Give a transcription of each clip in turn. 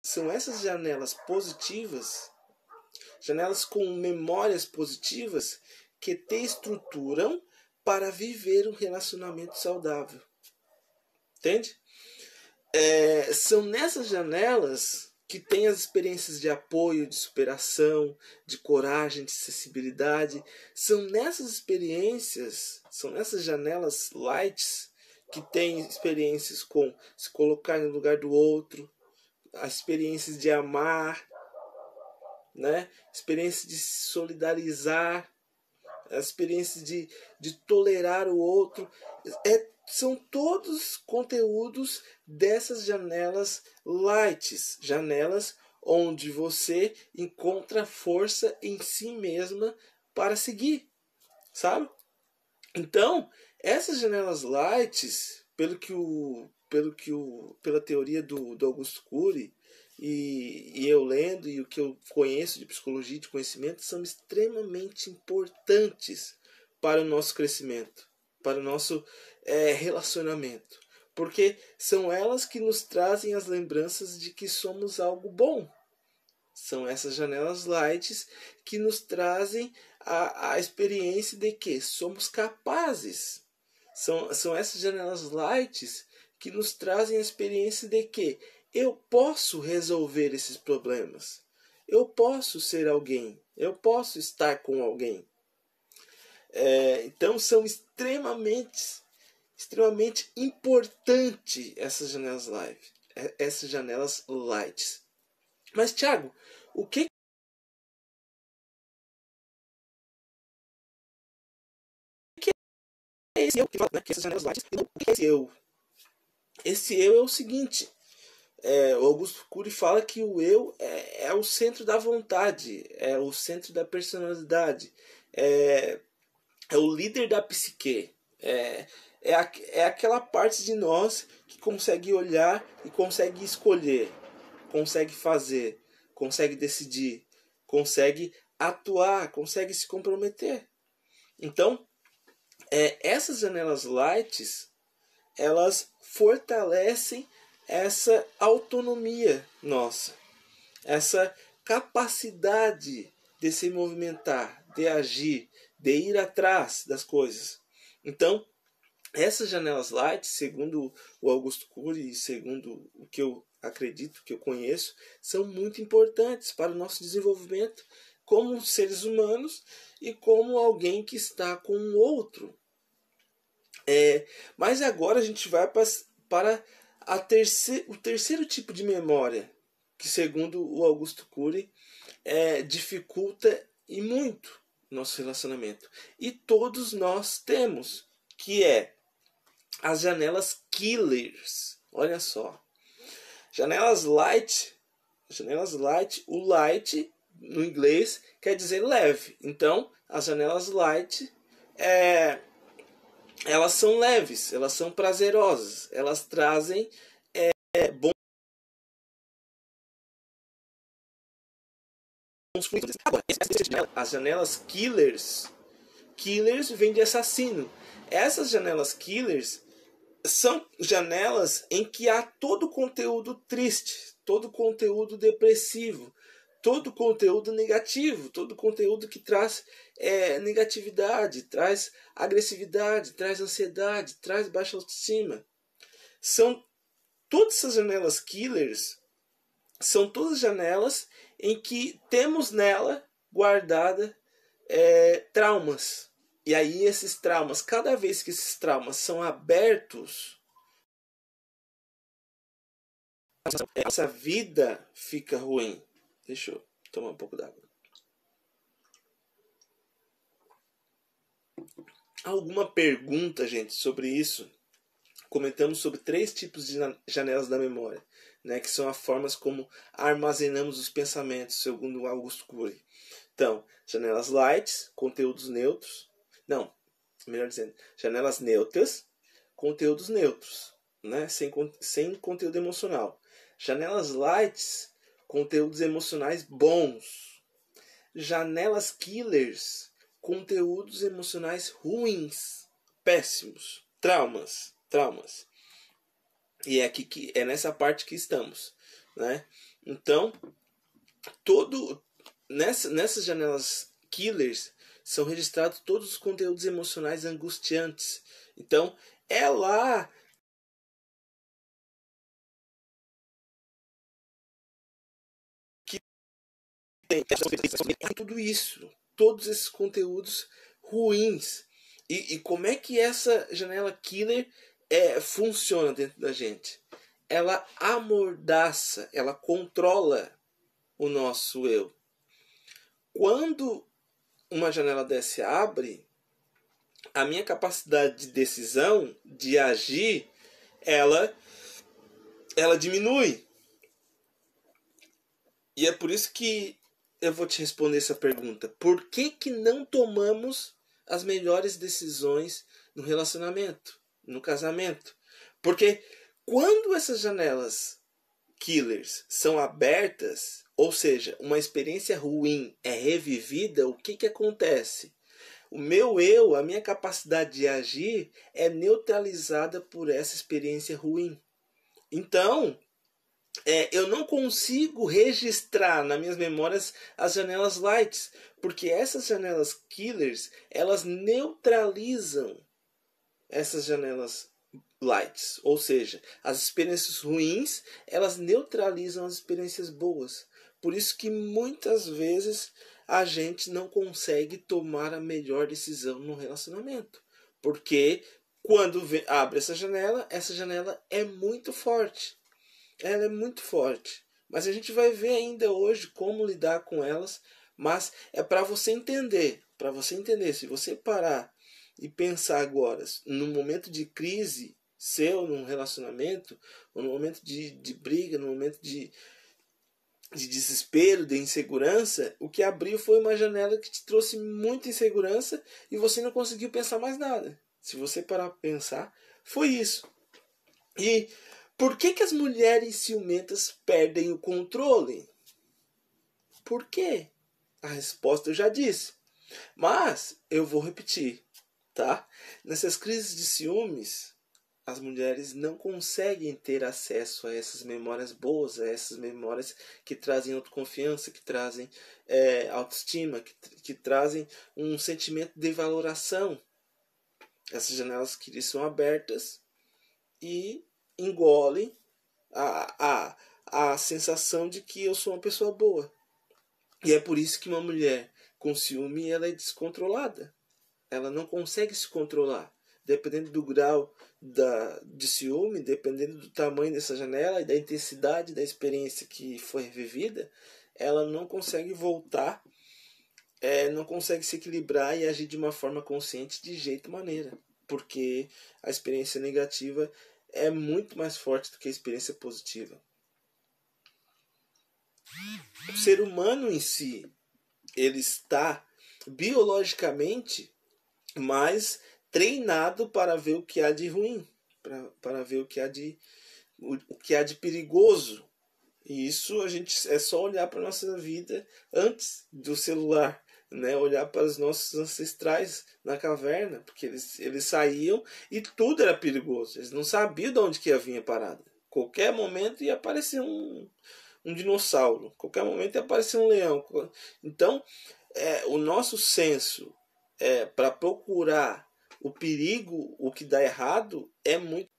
são essas janelas positivas, janelas com memórias positivas, que te estruturam para viver um relacionamento saudável. Entende? São nessas janelas que tem as experiências de apoio, de superação, de coragem, de acessibilidade. São nessas experiências, são nessas janelas lights que tem experiências com se colocar no lugar do outro, as experiências de amar, né? Experiências de se solidarizar, as experiências de tolerar o outro. São todos conteúdos dessas janelas lights, janelas onde você encontra força em si mesma para seguir, sabe? Então, essas janelas lights, pela teoria do Augusto Cury, e eu lendo, e o que eu conheço de psicologia e de conhecimento, são extremamente importantes para o nosso crescimento, para o nosso relacionamento. Porque são elas que nos trazem as lembranças de que somos algo bom. São essas janelas lights que nos trazem a experiência de que somos capazes. São essas janelas lights que nos trazem a experiência de que eu posso resolver esses problemas. Eu posso ser alguém. Eu posso estar com alguém. Então são extremamente importantes essas janelas lights. Mas, Thiago, o que é esse eu que fala, né? Que essas janelas lights, o que é esse eu? Esse eu é o seguinte: o Augusto Cury fala que o eu é o centro da vontade, é o centro da personalidade, é o líder da psique, é aquela parte de nós que consegue olhar e consegue escolher, consegue fazer, consegue decidir, consegue atuar, consegue se comprometer. Então, essas janelas lights, elas fortalecem essa autonomia nossa, essa capacidade de se movimentar, de agir, de ir atrás das coisas. Então, essas janelas light, segundo o Augusto Cury e segundo o que eu acredito, que eu conheço, são muito importantes para o nosso desenvolvimento como seres humanos e como alguém que está com o outro. Mas agora a gente vai para o terceiro tipo de memória, que segundo o Augusto Cury dificulta e muito nosso relacionamento. E todos nós temos, que é as janelas killers. Olha só. Janelas light, o light no inglês quer dizer leve. Então, as janelas light elas são leves, elas são prazerosas, elas trazem bons fluidos. Agora, as janelas killers vem de assassino. Essas janelas killers são janelas em que há todo conteúdo triste, todo conteúdo depressivo, todo conteúdo negativo, todo conteúdo que traz negatividade, traz agressividade, traz ansiedade, traz baixa autoestima. São todas essas janelas killers, são todas janelas em que temos nela guardada traumas. E aí esses traumas, cada vez que esses traumas são abertos, essa vida fica ruim. Deixa eu tomar um pouco d'água. Alguma pergunta, gente, sobre isso? Comentamos sobre 3 tipos de janelas da memória, né, que são as formas como armazenamos os pensamentos, segundo Augusto Cury. Então, janelas lights, conteúdos neutros. Não, melhor dizendo, janelas neutras, conteúdos neutros, né, sem conteúdo emocional. Janelas lights, conteúdos emocionais bons. Janelas killers, conteúdos emocionais ruins, péssimos, traumas. E é nessa parte que estamos, né? Então, nessas janelas killers são registrados todos os conteúdos emocionais angustiantes. Então, é lá que tem tudo isso, todos esses conteúdos ruins. E como é que essa janela killer funciona dentro da gente? Ela amordaça, ela controla o nosso eu. Quando uma janela dessa abre, a minha capacidade de decisão, de agir, ela diminui. E é por isso que eu vou te responder essa pergunta. Por que não tomamos as melhores decisões no relacionamento, no casamento? Porque quando essas janelas killers são abertas, ou seja, uma experiência ruim é revivida, o que acontece? O meu eu, a minha capacidade de agir é neutralizada por essa experiência ruim. Então, eu não consigo registrar nas minhas memórias as janelas lights, porque essas janelas killers, elas neutralizam essas janelas lights, ou seja, as experiências ruins, elas neutralizam as experiências boas. Por isso que muitas vezes a gente não consegue tomar a melhor decisão no relacionamento, porque quando abre essa janela é muito forte. Ela é muito forte. Mas a gente vai ver ainda hoje como lidar com elas. Mas é para você entender. Para você entender. Se você parar e pensar agora, no momento de crise seu, num relacionamento, ou no momento de briga, no momento de desespero, de insegurança, o que abriu foi uma janela que te trouxe muita insegurança e você não conseguiu pensar mais nada. Se você parar para pensar, foi isso. E por que as mulheres ciumentas perdem o controle? Por quê? A resposta eu já disse. Mas eu vou repetir, tá? Nessas crises de ciúmes, as mulheres não conseguem ter acesso a essas memórias boas, a essas memórias que trazem autoconfiança, que trazem autoestima, que trazem um sentimento de valoração. Essas janelas que são abertas e engolem a sensação de que eu sou uma pessoa boa. E é por isso que uma mulher com ciúme ela é descontrolada. Ela não consegue se controlar. Dependendo do grau de ciúme, dependendo do tamanho dessa janela e da intensidade da experiência que foi vivida, ela não consegue voltar, não consegue se equilibrar e agir de uma forma consciente de jeito maneira. Porque a experiência negativa é muito mais forte do que a experiência positiva. O ser humano em si, ele está biologicamente mais treinado para ver o que há de ruim, para ver o que há de perigoso. E isso a gente é só olhar para a nossa vida antes do celular, né? Olhar para os nossos ancestrais na caverna, porque eles saíam e tudo era perigoso. Eles não sabiam de onde que ia vir a parada. Qualquer momento ia aparecer um dinossauro, qualquer momento ia aparecer um leão. Então, o nosso senso para procurar o perigo, o que dá errado, é muito.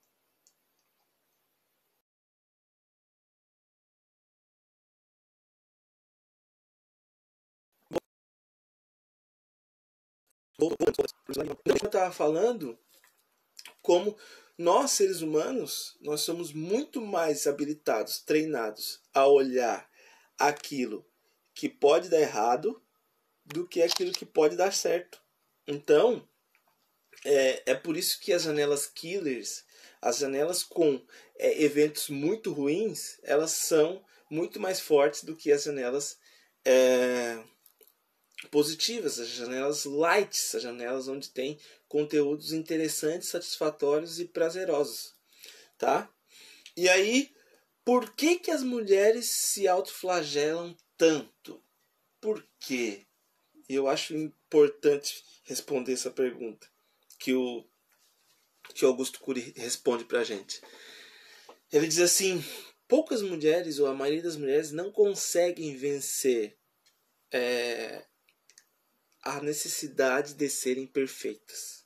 Eu estava falando como nós, seres humanos, nós somos muito mais habilitados, treinados a olhar aquilo que pode dar errado do que aquilo que pode dar certo. Então, é por isso que as janelas killers, as janelas com eventos muito ruins, elas são muito mais fortes do que as janelas positivas, as janelas lights, as janelas onde tem conteúdos interessantes, satisfatórios e prazerosos, tá? E aí, por que as mulheres se autoflagelam tanto? Por quê? Eu acho importante responder essa pergunta que o Augusto Cury responde pra gente. Ele diz assim: poucas mulheres, ou a maioria das mulheres, não conseguem vencer a necessidade de serem perfeitas.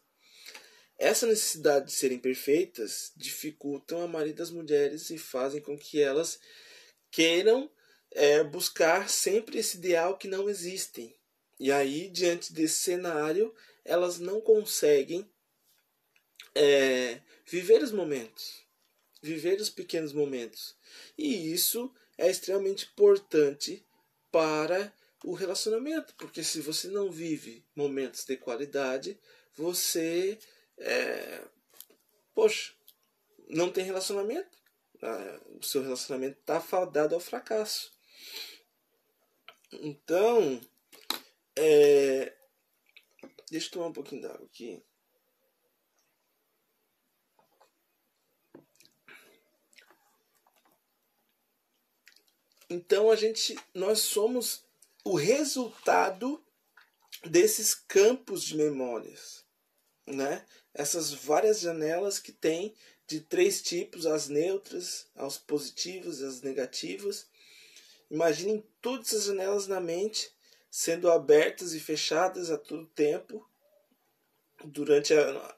Essa necessidade de serem perfeitas dificultam a maioria das mulheres e fazem com que elas queiram buscar sempre esse ideal que não existe. E aí, diante desse cenário, elas não conseguem viver os momentos, viver os pequenos momentos. E isso é extremamente importante para o relacionamento, porque se você não vive momentos de qualidade, você não tem relacionamento. O seu relacionamento está fadado ao fracasso. Então, deixa eu tomar um pouquinho d'água aqui. Então nós somos o resultado desses campos de memórias, né? Essas várias janelas que tem de 3 tipos: as neutras, as positivas, as negativas. Imaginem todas essas janelas na mente sendo abertas e fechadas a todo tempo durante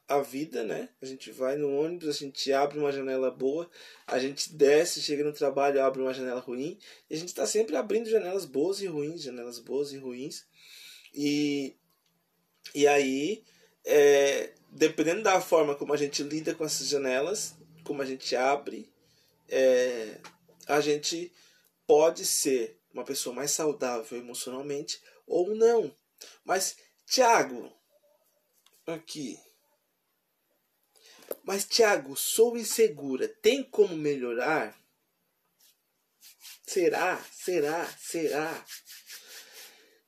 a vida, né? A gente vai no ônibus, a gente abre uma janela boa, a gente desce, chega no trabalho, abre uma janela ruim, e a gente está sempre abrindo janelas boas e ruins, janelas boas e ruins. E aí, dependendo da forma como a gente lida com essas janelas, como a gente abre, a gente pode ser uma pessoa mais saudável emocionalmente ou não. Mas, Tiago, aqui. Mas, Tiago, sou insegura. Tem como melhorar? Será?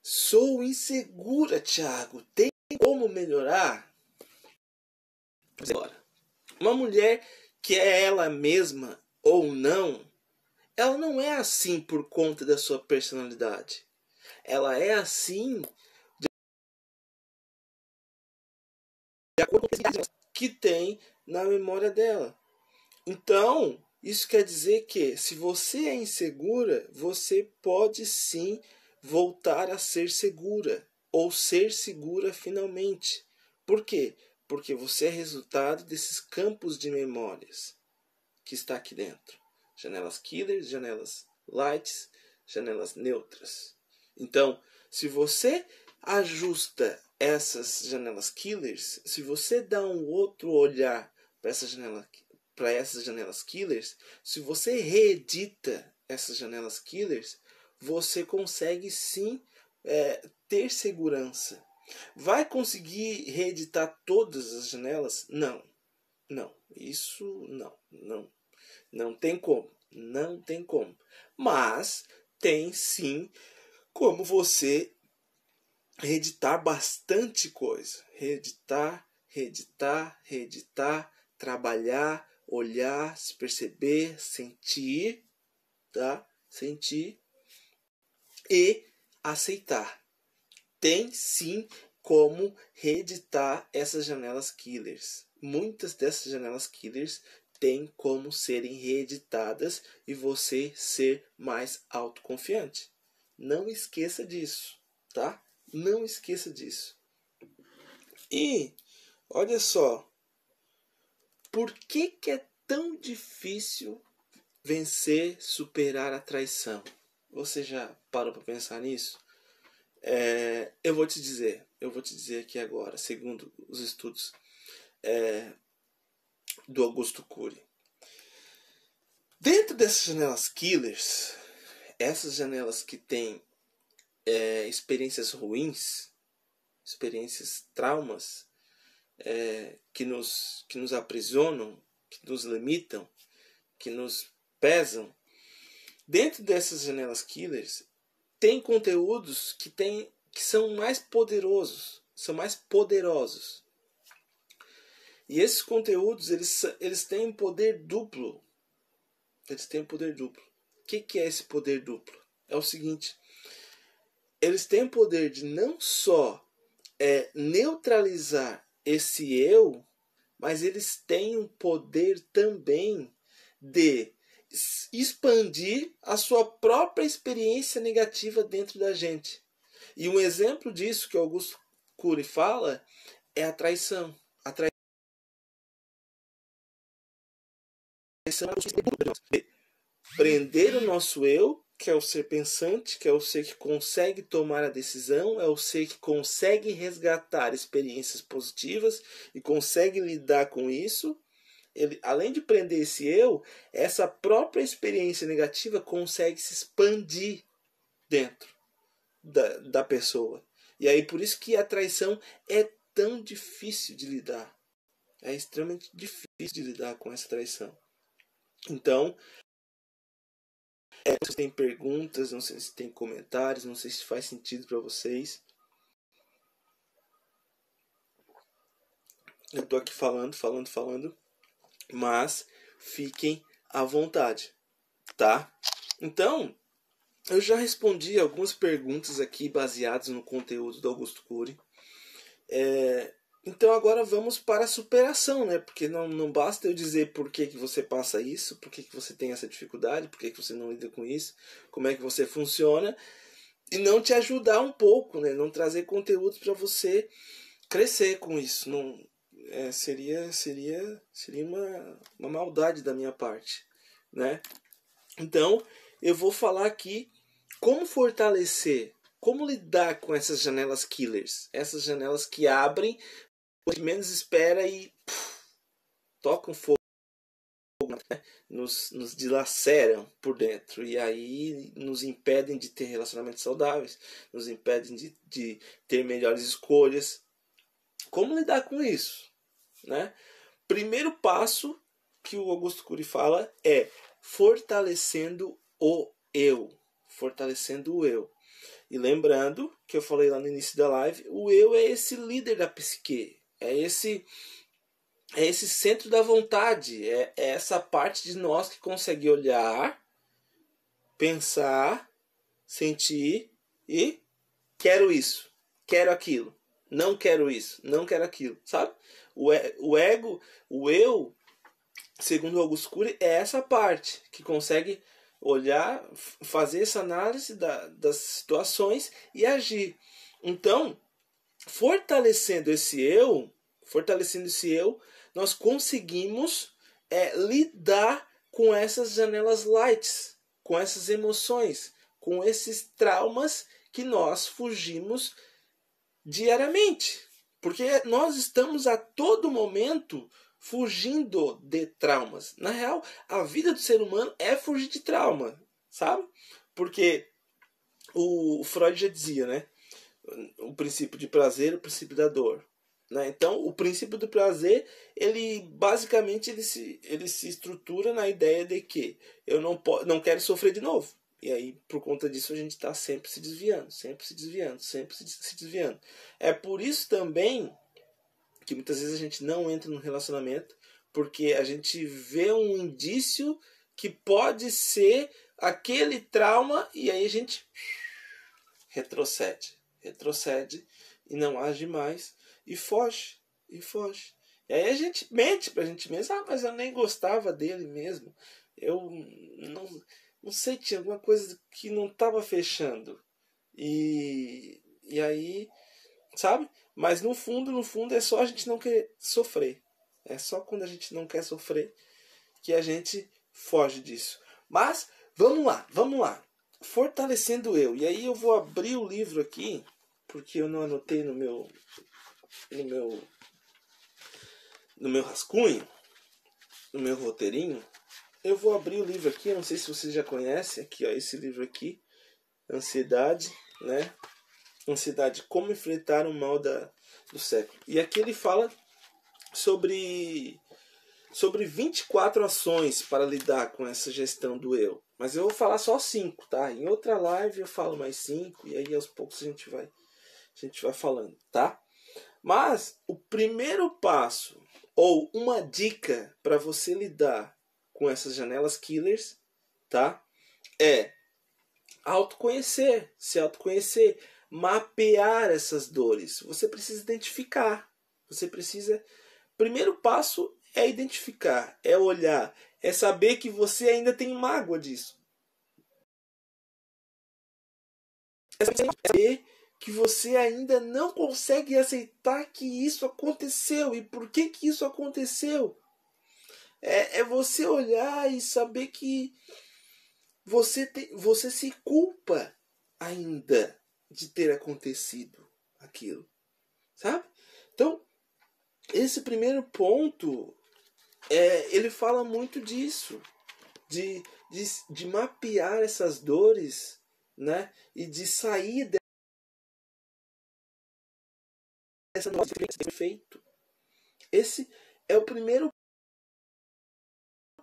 Sou insegura, Tiago. Tem como melhorar? Agora, uma mulher que é ela mesma ou não, ela não é assim por conta da sua personalidade. Ela é assim de acordo com o que tem na memória dela. Então, isso quer dizer que se você é insegura, você pode sim voltar a ser segura ou ser segura finalmente. Por quê? Porque você é resultado desses campos de memórias que está aqui dentro. Janelas killers, janelas lights, janelas neutras. Então, se você ajusta essas janelas killers, se você dá um outro olhar para essas janelas killers, se você reedita essas janelas killers, você consegue sim ter segurança. Vai conseguir reeditar todas as janelas? Não. Isso não tem como. Não tem como. Mas tem sim como você reeditar bastante coisa. Reeditar, trabalhar, olhar, se perceber, sentir, tá? Sentir e aceitar. Tem sim como reeditar essas janelas killers. Muitas dessas janelas killers têm como serem reeditadas e você ser mais autoconfiante. Não esqueça disso, tá? Não esqueça disso. E olha só, por que é tão difícil vencer, superar a traição? Você já parou para pensar nisso? Eu vou te dizer aqui agora, segundo os estudos do Augusto Cury. Dentro dessas janelas killers, essas janelas que têm experiências ruins, experiências, traumas, que nos aprisionam, que nos limitam, que nos pesam, dentro dessas janelas killers, tem conteúdos que são mais poderosos, E esses conteúdos, eles têm um poder duplo. O que é esse poder duplo? É o seguinte: eles têm o poder de não só neutralizar esse eu, mas eles têm o poder também de expandir a sua própria experiência negativa dentro da gente. E um exemplo disso que Augusto Cury fala é a traição. A traição é prender o nosso eu, que é o ser pensante, que é o ser que consegue tomar a decisão, é o ser que consegue resgatar experiências positivas e consegue lidar com isso. Ele, além de prender esse eu, essa própria experiência negativa consegue se expandir dentro da pessoa. E aí por isso que a traição é tão difícil de lidar. É extremamente difícil de lidar com essa traição. Então, não sei se tem perguntas, não sei se tem comentários, não sei se faz sentido para vocês. Eu tô aqui falando, mas fiquem à vontade, tá? Então, eu já respondi algumas perguntas aqui baseadas no conteúdo do Augusto Cury. Então agora vamos para a superação, né? Porque não basta eu dizer por que você passa isso, por que você tem essa dificuldade, por que você não lida com isso, como é que você funciona, e não te ajudar um pouco, né? Não trazer conteúdo para você crescer com isso. Não, seria uma maldade da minha parte, né? Então eu vou falar aqui como fortalecer, como lidar com essas janelas killers, essas janelas que abrem onde menos espera e tocam fogo, né? nos dilaceram por dentro e aí nos impedem de ter relacionamentos saudáveis, nos impedem de ter melhores escolhas. Como lidar com isso, né? Primeiro passo que o Augusto Cury fala é fortalecendo o eu. Fortalecendo o eu. E lembrando que eu falei lá no início da live, o eu é esse líder da psique. É esse centro da vontade. É essa parte de nós que consegue olhar, pensar, sentir e quero isso, quero aquilo. Não quero isso, não quero aquilo, sabe? O ego, o eu, segundo o Augusto Cury, é essa parte que consegue olhar, fazer essa análise das situações e agir. Então, fortalecendo esse eu, nós conseguimos lidar com essas janelas lights, com essas emoções, com esses traumas que nós fugimos diariamente, porque nós estamos a todo momento fugindo de traumas. Na real, a vida do ser humano é fugir de trauma, sabe? Porque o Freud já dizia, né? O princípio de prazer, o princípio da dor. Né? Então, o princípio do prazer, ele basicamente ele se estrutura na ideia de que eu não quero sofrer de novo. E aí, por conta disso, a gente está sempre se desviando, sempre se desviando, sempre se desviando. É por isso também que muitas vezes a gente não entra no relacionamento, porque a gente vê um indício que pode ser aquele trauma e aí a gente retrocede e não age mais e foge. E aí a gente mente pra gente mesmo, mas eu nem gostava dele mesmo. Eu não sei, tinha alguma coisa que não estava fechando. E aí, sabe? Mas no fundo é só a gente não querer sofrer. É só quando a gente não quer sofrer que a gente foge disso. Mas vamos lá. Fortalecendo eu. E aí eu vou abrir o livro aqui, porque eu não anotei no meu rascunho, no meu roteirinho. Eu vou abrir o livro aqui, eu não sei se você já conhece, aqui ó, esse livro aqui, Ansiedade, né? Ansiedade, como enfrentar o mal do século. E aqui ele fala sobre 24 ações para lidar com essa gestão do eu. Mas eu vou falar só 5, tá? Em outra live eu falo mais 5 e aí aos poucos a gente vai falando, tá? Mas o primeiro passo ou uma dica para você lidar com essas janelas killers, tá? É se autoconhecer, mapear essas dores. Você precisa identificar. Primeiro passo é identificar, é olhar, é saber que você ainda tem mágoa disso. É saber que você ainda não consegue aceitar que isso aconteceu e por que isso aconteceu. É você olhar e saber que você se culpa ainda de ter acontecido aquilo, sabe? Então, esse primeiro ponto, ele fala muito disso, de mapear essas dores, né? E de sair dessa nossa defeito. Esse é o primeiro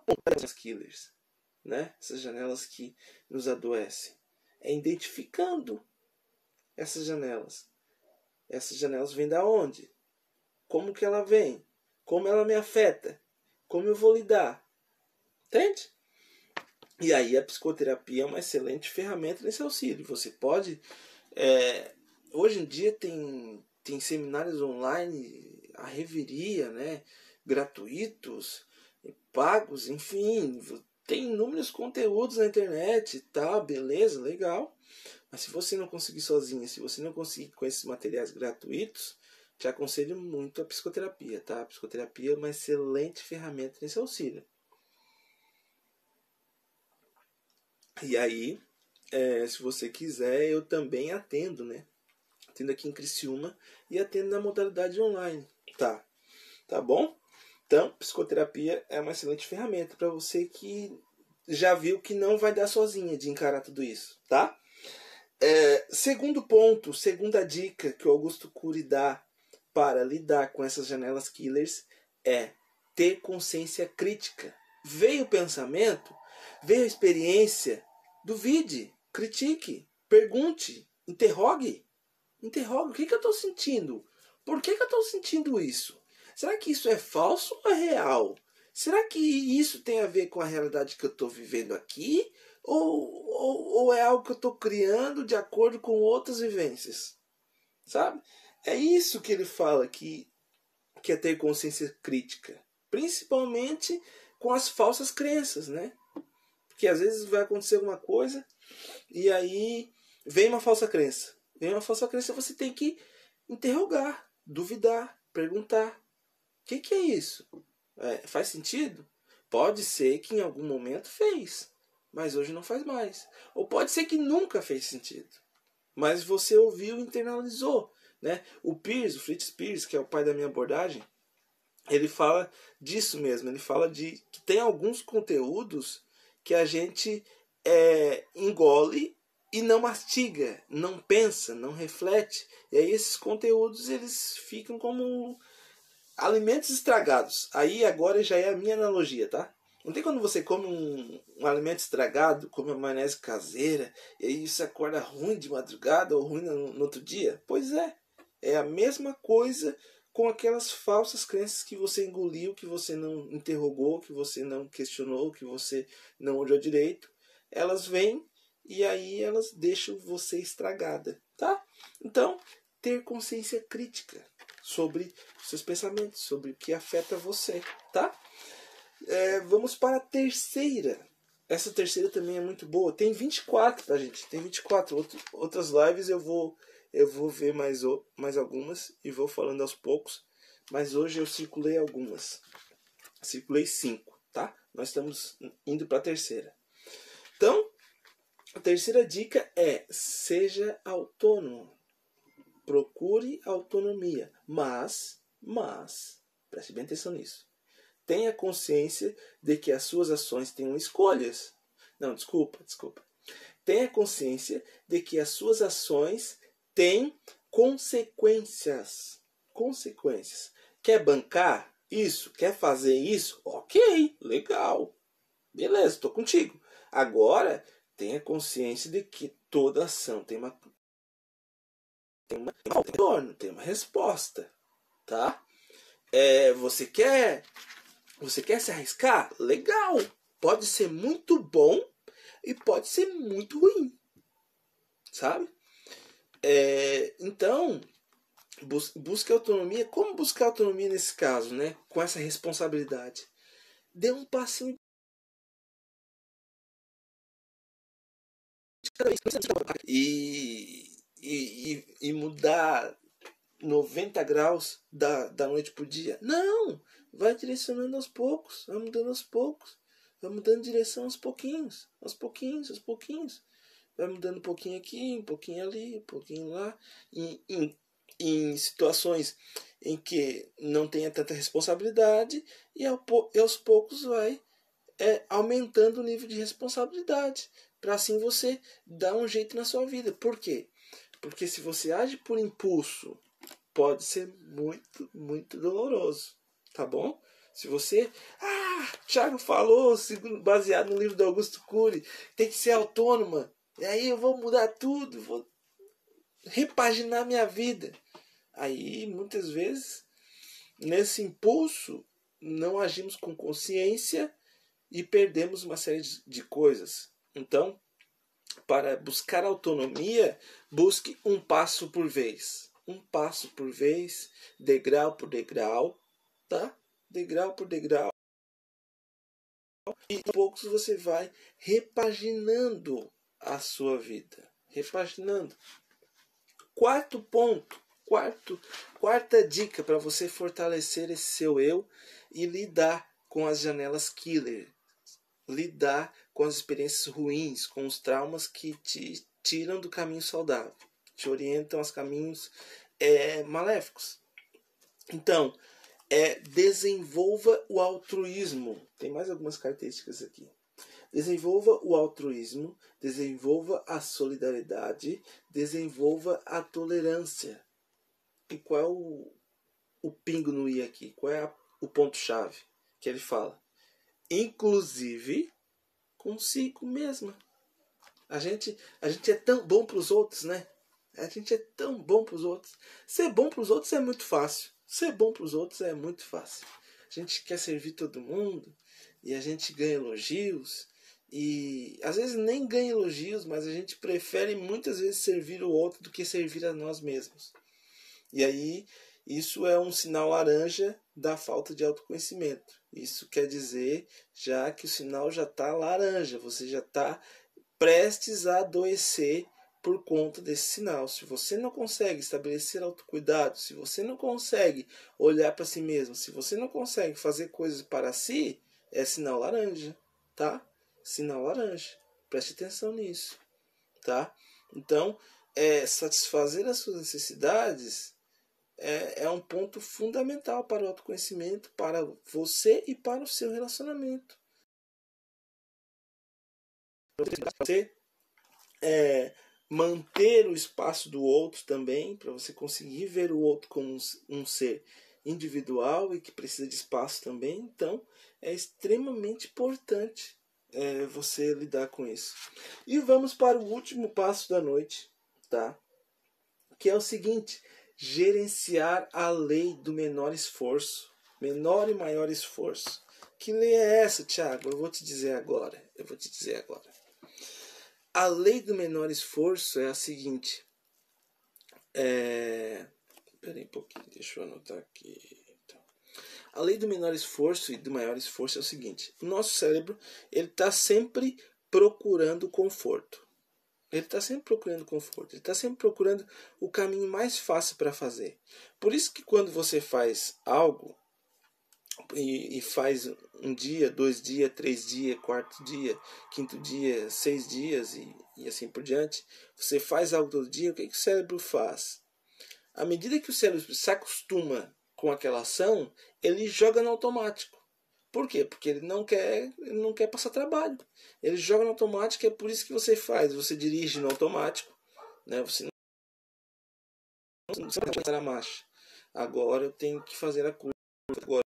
ponto das killers, né? Essas janelas que nos adoecem. É identificando essas janelas. Essas janelas vêm da onde? Como que ela vem? Como ela me afeta? Como eu vou lidar? Entende? E aí a psicoterapia é uma excelente ferramenta nesse auxílio. Você pode... hoje em dia tem seminários online, a reveria, né? Gratuitos, pagos, enfim. Tem inúmeros conteúdos na internet e tal, beleza, legal. Mas se você não conseguir sozinho, se você não conseguir com esses materiais gratuitos, te aconselho muito a psicoterapia, tá? A psicoterapia é uma excelente ferramenta nesse auxílio. E aí, se você quiser, eu também atendo, né? Atendo aqui em Criciúma e atendo na modalidade online, tá bom? Então, psicoterapia é uma excelente ferramenta para você que já viu que não vai dar sozinha de encarar tudo isso, tá? Segundo ponto, segunda dica que o Augusto Cury dá para lidar com essas janelas killers é ter consciência crítica. Veio o pensamento, veio a experiência, duvide, critique, pergunte, interrogue. Interrogue, o que eu estou sentindo? Por que eu estou sentindo isso? Será que isso é falso ou é real? Será que isso tem a ver com a realidade que eu estou vivendo aqui? Ou é algo que eu estou criando de acordo com outras vivências? Sabe? É isso que ele fala que é ter consciência crítica. Principalmente com as falsas crenças, né? Porque às vezes vai acontecer alguma coisa e aí vem uma falsa crença. Vem uma falsa crença, você tem que interrogar, duvidar, perguntar. O que é isso? Faz sentido? Pode ser que em algum momento fez, mas hoje não faz mais. Ou pode ser que nunca fez sentido, mas você ouviu e internalizou. Né? O Fritz Perls, que é o pai da minha abordagem, ele fala disso mesmo. Ele fala de que tem alguns conteúdos que a gente engole e não mastiga, não pensa, não reflete. E aí esses conteúdos eles ficam como alimentos estragados. Aí agora já é a minha analogia, tá? Não tem quando você come um alimento estragado, come uma maionese caseira, e aí você acorda ruim de madrugada ou ruim no outro dia? Pois é. É a mesma coisa com aquelas falsas crenças que você engoliu, que você não interrogou, que você não questionou, que você não olhou direito. Elas vêm e aí elas deixam você estragada, tá? Então, ter consciência crítica sobre os seus pensamentos, sobre o que afeta você, tá? Vamos para a terceira. Essa terceira também é muito boa. Tem 24, tá, gente? Tem 24. Outras lives eu vou ver mais algumas e vou falando aos poucos. Mas hoje eu circulei algumas. Circulei 5, tá? Nós estamos indo para a terceira. Então, a terceira dica é: seja autônomo. Procure autonomia. Mas, preste bem atenção nisso. Tenha consciência de que as suas ações tenham escolhas. Não, desculpa. Tenha consciência de que as suas ações têm consequências. Consequências. Quer bancar isso? Quer fazer isso? Ok, legal. Beleza, estou contigo. Agora, tenha consciência de que toda ação tem um retorno, tem uma resposta. Tá? Você quer se arriscar? Legal. Pode ser muito bom e pode ser muito ruim. Sabe? Então, Busque autonomia. Como buscar autonomia nesse caso, né? Com essa responsabilidade? Dê um passinho de cada vez. E mudar 90 graus da noite pro dia. Não! Vai direcionando aos poucos. Vai mudando aos poucos. Vai mudando de direção aos pouquinhos. Aos pouquinhos, aos pouquinhos. Vai mudando um pouquinho aqui, um pouquinho ali, um pouquinho lá. Em situações em que não tenha tanta responsabilidade. E aos poucos vai aumentando o nível de responsabilidade. Para assim você dar um jeito na sua vida. Por quê? Porque se você age por impulso, pode ser muito, muito doloroso. Tá bom? Se você... Thiago falou, baseado no livro do Augusto Cury, tem que ser autônoma. E aí eu vou mudar tudo, vou repaginar minha vida. Aí, muitas vezes, nesse impulso, não agimos com consciência e perdemos uma série de coisas. Então, para buscar autonomia, busque um passo por vez. Um passo por vez, degrau por degrau, tá? Degrau por degrau. E aos poucos você vai repaginando a sua vida. Repaginando. Quarto ponto. Quarta dica para você fortalecer esse seu eu e lidar com as janelas killer. Lidar com as experiências ruins, com os traumas que te tiram do caminho saudável, te orientam aos caminhos maléficos. Então, desenvolva o altruísmo. Tem mais algumas características aqui. Desenvolva o altruísmo, desenvolva a solidariedade, desenvolva a tolerância. E qual é o pingo no i aqui? Qual é o ponto-chave que ele fala? Inclusive consigo mesma. A gente é tão bom para os outros, né? A gente é tão bom para os outros. Ser bom para os outros é muito fácil. Ser bom para os outros é muito fácil. A gente quer servir todo mundo e a gente ganha elogios. E às vezes nem ganha elogios, mas a gente prefere muitas vezes servir o outro do que servir a nós mesmos. E aí isso é um sinal laranja da falta de autoconhecimento. Isso quer dizer já que o sinal já está laranja, você já está prestes a adoecer por conta desse sinal. Se você não consegue estabelecer autocuidado, se você não consegue olhar para si mesmo, se você não consegue fazer coisas para si, é sinal laranja, tá? Sinal laranja. Preste atenção nisso, tá? Então, satisfazer as suas necessidades é um ponto fundamental para o autoconhecimento, para você e para o seu relacionamento. Você manter o espaço do outro também, para você conseguir ver o outro como um ser individual e que precisa de espaço também. Então, é extremamente importante você lidar com isso. E vamos para o último passo da noite, tá? Que é o seguinte: gerenciar a lei do menor esforço. Menor e maior esforço. Que lei é essa, Thiago? Eu vou te dizer agora. A lei do menor esforço é a seguinte. Espera aí um pouquinho, deixa eu anotar aqui. Então, a lei do menor esforço e do maior esforço é o seguinte. O nosso cérebro está sempre procurando conforto. Ele está sempre procurando conforto. Ele está sempre procurando o caminho mais fácil para fazer. Por isso que quando você faz algo e faz um dia, 2 dias, 3 dias, 4 dia, 5º dia, 6 dias e assim por diante, você faz algo todo dia, o que o cérebro faz? À medida que o cérebro se acostuma com aquela ação, ele joga no automático. Por quê? Porque ele não quer passar trabalho. Ele joga no automático, é por isso que você faz. Você dirige no automático, né? Você não vai passar a marcha. Agora eu tenho que fazer a curva. Agora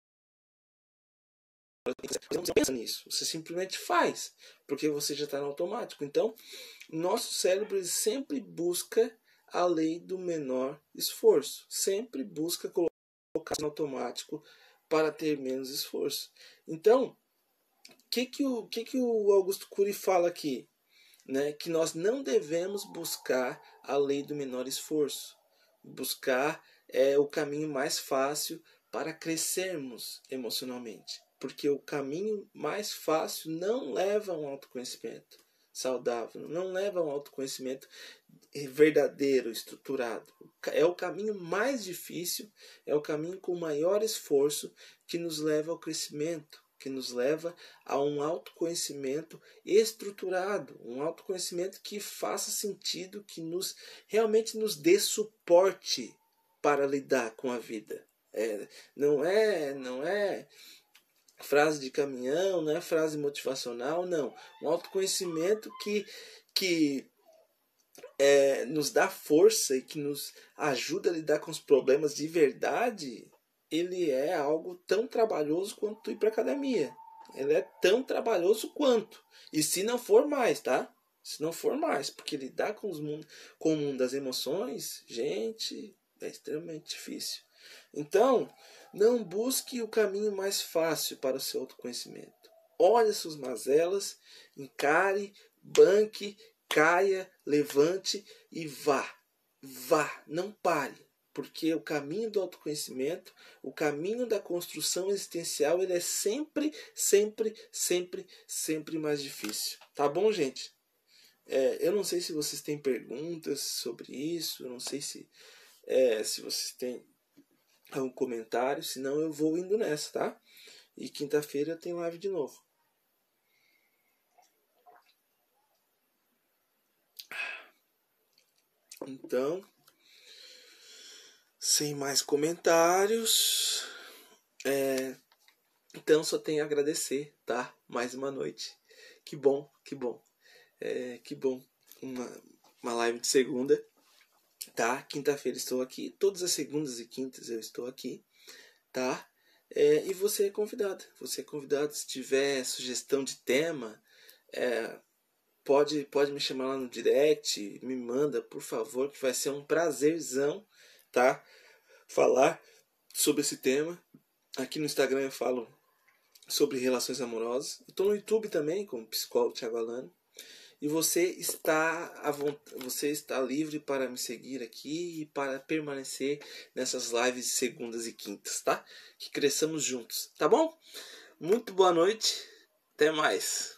você não pensa nisso. Você simplesmente faz, porque você já está no automático. Então, nosso cérebro sempre busca a lei do menor esforço. Sempre busca colocar no automático para ter menos esforço. Então, o que o Augusto Cury fala aqui? Né? Que nós não devemos buscar a lei do menor esforço. Buscar é o caminho mais fácil para crescermos emocionalmente. Porque o caminho mais fácil não leva a um autoconhecimento saudável, não leva a um autoconhecimento verdadeiro, estruturado. É o caminho mais difícil, é o caminho com maior esforço que nos leva ao crescimento, que nos leva a um autoconhecimento estruturado, um autoconhecimento que faça sentido, que realmente nos dê suporte para lidar com a vida. Não é frase de caminhão, não é frase motivacional, não. Um autoconhecimento que nos dá força e que nos ajuda a lidar com os problemas de verdade. Ele é algo tão trabalhoso quanto ir para academia. Ele é tão trabalhoso quanto. E se não for mais, tá? Se não for mais, porque lidar com o mundo das emoções, gente, é extremamente difícil. Então, não busque o caminho mais fácil para o seu autoconhecimento. Olhe suas mazelas, encare, banque, caia, levante e vá. Vá, não pare. Porque o caminho do autoconhecimento, o caminho da construção existencial, ele é sempre, sempre, sempre, sempre mais difícil. Tá bom, gente? Eu não sei se vocês têm perguntas sobre isso, eu não sei se vocês têm algum comentário, senão eu vou indo nessa, tá? E quinta-feira tem live de novo. Então, sem mais comentários, então só tenho a agradecer, tá? Mais uma noite. Que bom, que bom. Que bom. Uma live de segunda, tá? Quinta-feira estou aqui. Todas as segundas e quintas eu estou aqui, tá? E você é convidado. Você é convidado. Se tiver sugestão de tema, pode me chamar lá no direct, me manda, por favor, que vai ser um prazerzão, tá? Falar sobre esse tema. Aqui no Instagram eu falo sobre relações amorosas. Eu estou no YouTube também, como psicólogo Thiago Alano. E você está livre para me seguir aqui e para permanecer nessas lives de segundas e quintas, tá? Que cresçamos juntos, tá bom? Muito boa noite, até mais.